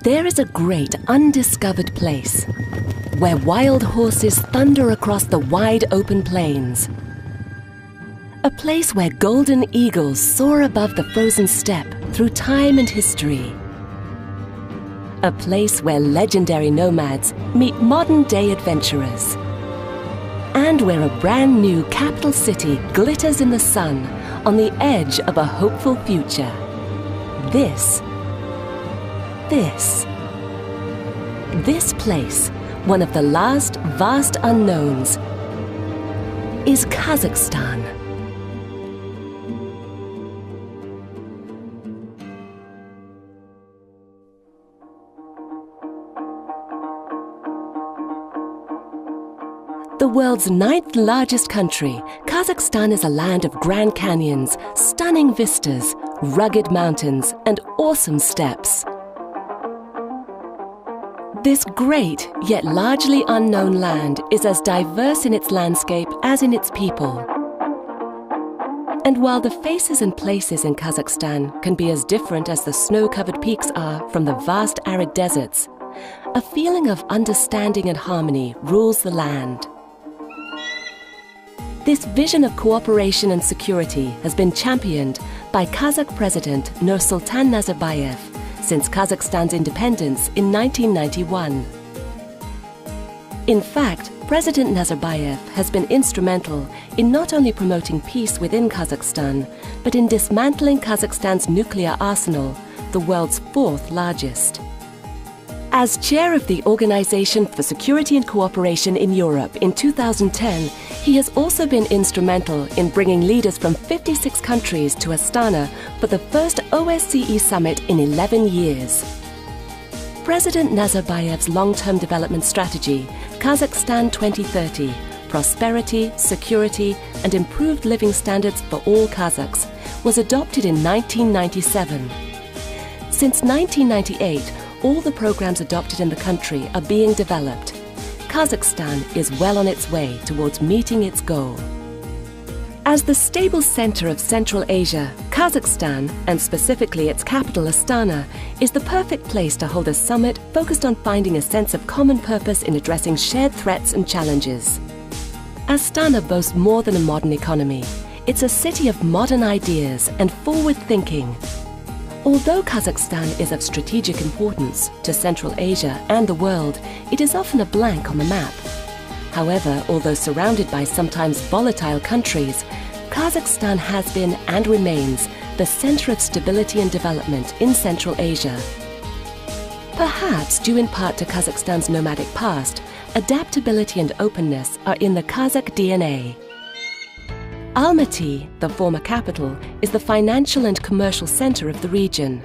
There is a great undiscovered place where wild horses thunder across the wide open plains. A place where golden eagles soar above the frozen steppe through time and history. A place where legendary nomads meet modern-day adventurers. And where a brand new capital city glitters in the sun on the edge of a hopeful future. This place, one of the last vast unknowns, is Kazakhstan. The world's 9th largest country, Kazakhstan is a land of Grand Canyons, stunning vistas, rugged mountains, and awesome steppes. This great, yet largely unknown land is as diverse in its landscape as in its people. And while the faces and places in Kazakhstan can be as different as the snow-covered peaks are from the vast arid deserts, a feeling of understanding and harmony rules the land. This vision of cooperation and security has been championed by Kazakh President Nursultan Nazarbayev since Kazakhstan's independence in 1991. In fact, President Nazarbayev has been instrumental in not only promoting peace within Kazakhstan, but in dismantling Kazakhstan's nuclear arsenal, the world's 4th largest. As chair of the Organization for Security and Cooperation in Europe in 2010, he has also been instrumental in bringing leaders from 56 countries to Astana for the first OSCE summit in 11 years. President Nazarbayev's long-term development strategy, Kazakhstan 2030, prosperity, security, and improved living standards for all Kazakhs, was adopted in 1997. Since 1998, all the programs adopted in the country are being developed. Kazakhstan is well on its way towards meeting its goal. As the stable center of Central Asia, Kazakhstan, and specifically its capital Astana, is the perfect place to hold a summit focused on finding a sense of common purpose in addressing shared threats and challenges. Astana boasts more than a modern economy. It's a city of modern ideas and forward thinking. Although Kazakhstan is of strategic importance to Central Asia and the world, it is often a blank on the map. However, although surrounded by sometimes volatile countries, Kazakhstan has been and remains the center of stability and development in Central Asia. Perhaps due in part to Kazakhstan's nomadic past, adaptability and openness are in the Kazakh DNA. Almaty, the former capital, is the financial and commercial center of the region.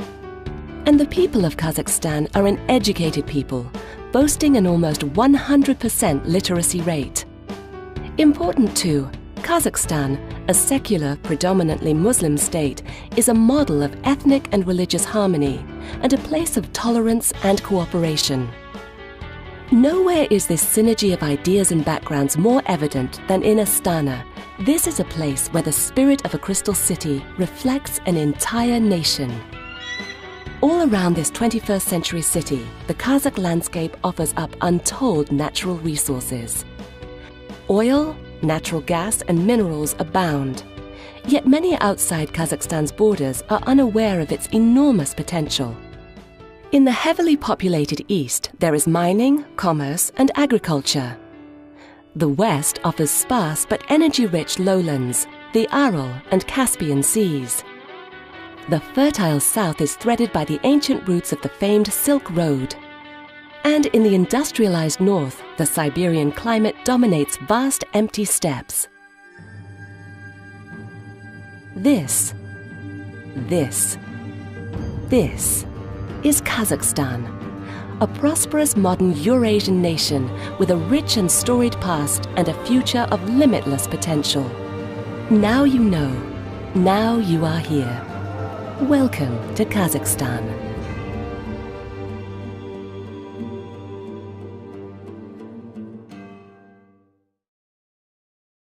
And the people of Kazakhstan are an educated people, boasting an almost 100% literacy rate. Important too, Kazakhstan, a secular, predominantly Muslim state, is a model of ethnic and religious harmony and a place of tolerance and cooperation. Nowhere is this synergy of ideas and backgrounds more evident than in Astana. This is a place where the spirit of a crystal city reflects an entire nation. All around this 21st century city, the Kazakh landscape offers up untold natural resources. Oil, natural gas, and minerals abound. Yet many outside Kazakhstan's borders are unaware of its enormous potential. In the heavily populated east, there is mining, commerce, and agriculture. The west offers sparse but energy-rich lowlands, the Aral and Caspian seas. The fertile south is threaded by the ancient routes of the famed Silk Road. And in the industrialized north, the Siberian climate dominates vast empty steppes. This is Kazakhstan, a prosperous modern Eurasian nation with a rich and storied past and a future of limitless potential. Now you know. Now you are here. Welcome to Kazakhstan.